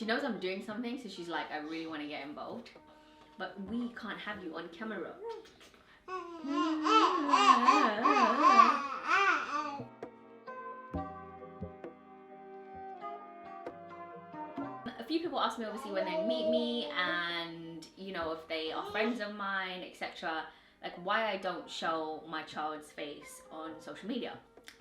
She knows I'm doing something, so she's like, I really want to get involved. But we can't have you on camera. A few people ask me obviously when they meet me, and you know, if they are friends of mine, etc., like why I don't show my child's face on social media.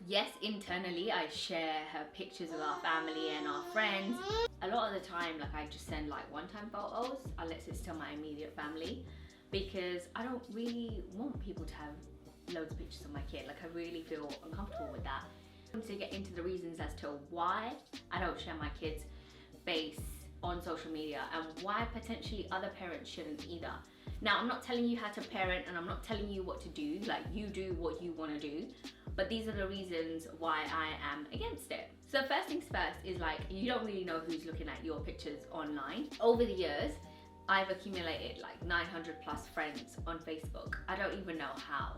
Yes, internally I share her pictures with our family and our friends. A lot of the time, like I just send like one-time photos unless it's to my immediate family, because I don't really want people to have loads of pictures of my kid. Like I really feel uncomfortable with that. I want to get into the reasons as to why I don't share my kid's face on social media, and why potentially other parents shouldn't either. Now, I'm not telling you how to parent, and I'm not telling you what to do. Like, you do what you want to do, but these are the reasons why I am against it. So first things first is like, you don't really know who's looking at your pictures online. Over the years, I've accumulated like 900 plus friends on Facebook. I don't even know how.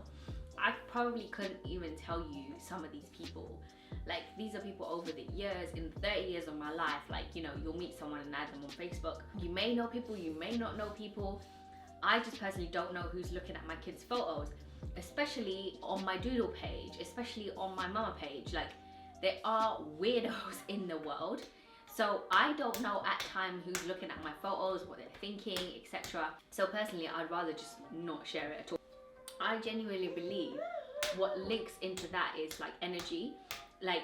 I probably couldn't even tell you some of these people. Like, these are people over the years, in 30 years of my life. Like, you know, you'll meet someone and add them on Facebook. You may know people, you may not know people. I just personally don't know who's looking at my kids' photos, especially on my doodle page, especially on my mama page. Like, there are weirdos in the world. So I don't know at time who's looking at my photos, what they're thinking, etc. So personally, I'd rather just not share it at all. I genuinely believe what links into that is like energy. Like,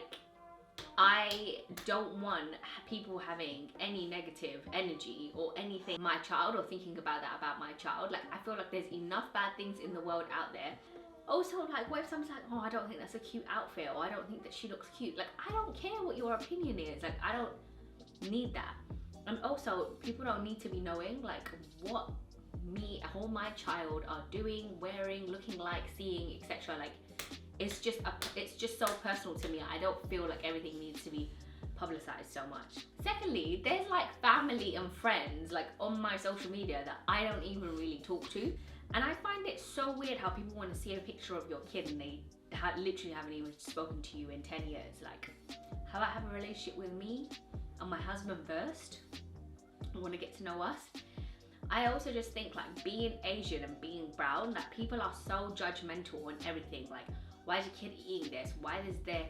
I don't want people having any negative energy or anything my child, or thinking about that about my child. Like, I feel like there's enough bad things in the world out there. Also, like, what if someone's like, oh, I don't think that's a cute outfit, or I don't think that she looks cute. Like, I don't care what your opinion is. Like, I don't need that. And also, people don't need to be knowing like what me or my child are doing, wearing, looking like, seeing, etc. Like, it's just so personal to me. I don't feel like everything needs to be publicized so much. Secondly, there's like family and friends like on my social media that I don't even really talk to, and I find it so weird how people want to see a picture of your kid and they literally haven't even spoken to you in 10 years. Like, how about have a relationship with me and my husband first? I want to get to know us. I also just think like being Asian and being brown, that people are so judgmental on everything. Like, why is your kid eating this? Why is their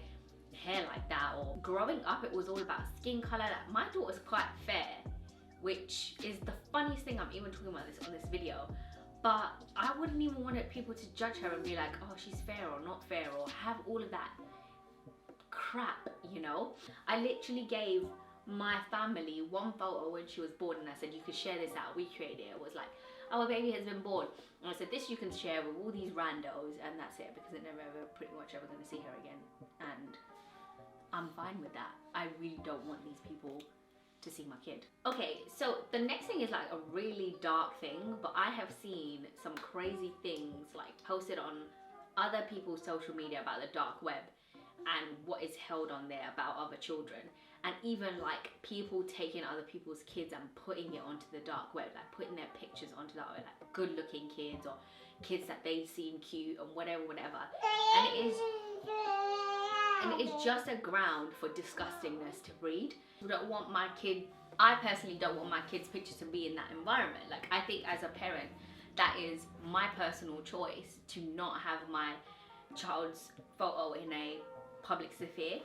hair like that? Or growing up, it was all about skin color. Like, my daughter's quite fair, which is the funniest thing I'm even talking about this on this video. But I wouldn't even want people to judge her and be like, oh, she's fair or not fair, or have all of that crap, you know? I literally gave my family one photo when she was born, and I said, you could share this out. We created it. It was like, oh, a baby has been born. And I said, this you can share with all these randos, and that's it, because they're never ever pretty much ever going to see her again. And I'm fine with that. I really don't want these people to see my kid. Okay, so the next thing is like a really dark thing, but I have seen some crazy things like posted on other people's social media about the dark web and what is held on there about other children, and even like people taking other people's kids and putting it onto the dark web, like putting their pictures onto that, like good looking kids or kids that they seem cute and whatever, and it is just a ground for disgustingness to breed. I personally don't want my kids' pictures to be in that environment. Like, I think as a parent, that is my personal choice to not have my child's photo in a public sphere.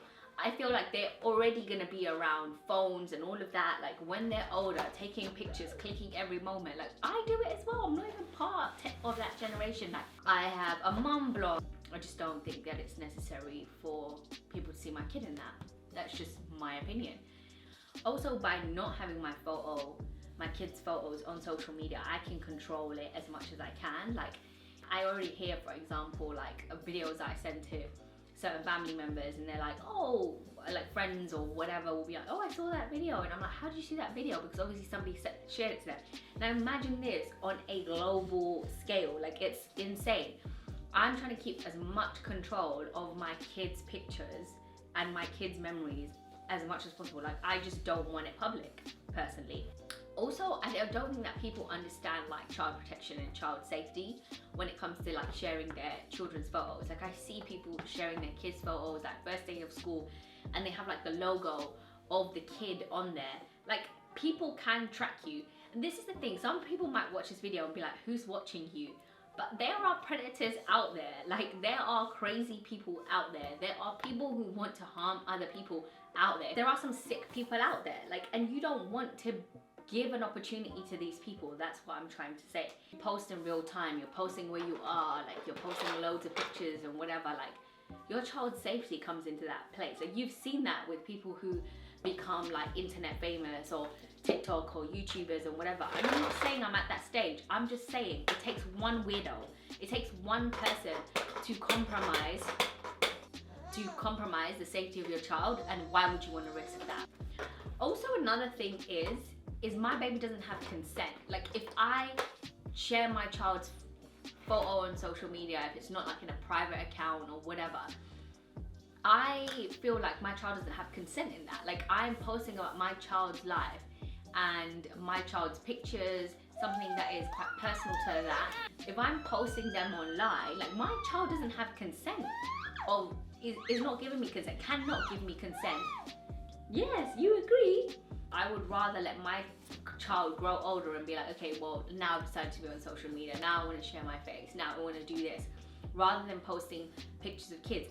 I feel like they're already gonna be around phones and all of that, like when they're older, taking pictures, clicking every moment. Like, I do it as well. I'm not even part of that generation. Like, I have a mum blog. I just don't think that it's necessary for people to see my kid in that. That's just my opinion. Also, by not having my kids' photos on social media, I can control it as much as I can. Like, I already hear, for example, like videos that I send to certain family members, and they're like, oh, like friends or whatever will be like, oh, I saw that video, and I'm like, how did you see that video? Because obviously somebody shared it to them. Now imagine this on a global scale. Like, it's insane. I'm trying to keep as much control of my kids' pictures and my kids' memories as much as possible. Like, I just don't want it public, personally. Also, I don't think that people understand like child protection and child safety when it comes to like sharing their children's photos. Like, I see people sharing their kids' photos like first day of school, and they have like the logo of the kid on there. Like, people can track you. And this is the thing, some people might watch this video and be like, who's watching you? But there are predators out there. Like, there are crazy people out there. There are people who want to harm other people out there. There are some sick people out there. Like, and you don't want to give an opportunity to these people. That's what I'm trying to say. You post in real time, you're posting where you are, like you're posting loads of pictures and whatever, like your child's safety comes into that place. Like, you've seen that with people who become like internet famous or TikTok or YouTubers or whatever. And I'm not saying I'm at that stage. I'm just saying it takes one weirdo. It takes one person to compromise the safety of your child, and why would you want to risk that? Also, another thing is my baby doesn't have consent. Like, if I share my child's photo on social media, if it's not like in a private account or whatever, I feel like my child doesn't have consent in that. Like, I'm posting about my child's life and my child's pictures, something that is quite personal to that. If I'm posting them online, like, my child doesn't have consent, or is not giving me consent, cannot give me consent. Yes, you agree. I would rather let my child grow older and be like, okay, well, now I've decided to be on social media, now I want to share my face, now I want to do this, rather than posting pictures of kids.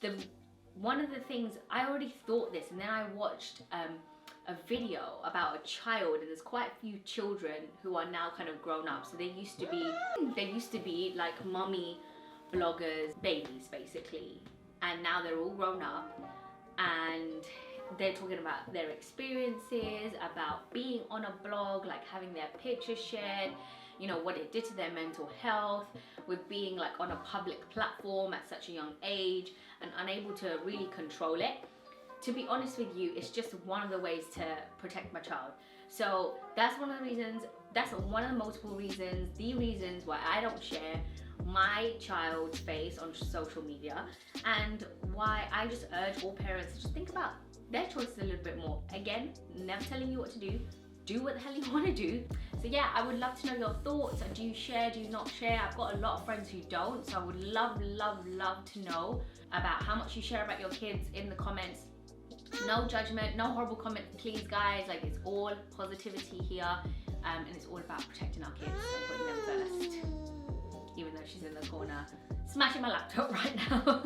And one of the things, I already thought this, and then I watched a video about a child, and there's quite a few children who are now kind of grown up. So they used to be like mummy vloggers, babies basically, and now they're all grown up, and they're talking about their experiences, about being on a blog, like having their pictures shared, you know, what it did to their mental health, with being like on a public platform at such a young age and unable to really control it. To be honest with you, it's just one of the ways to protect my child. So that's one of the reasons, that's one of the multiple reasons, the reasons why I don't share my child's face on social media, and why I just urge all parents to just think about their choices a little bit more. Again, never telling you what to do. Do what the hell you want to do. So yeah, I would love to know your thoughts. Do you share? Do you not share? I've got a lot of friends who don't, so I would love to know about how much you share about your kids in the comments. No judgment, no horrible comments, please guys. Like, it's all positivity here, and it's all about protecting our kids and putting them first. Even though she's in the corner smashing my laptop right now.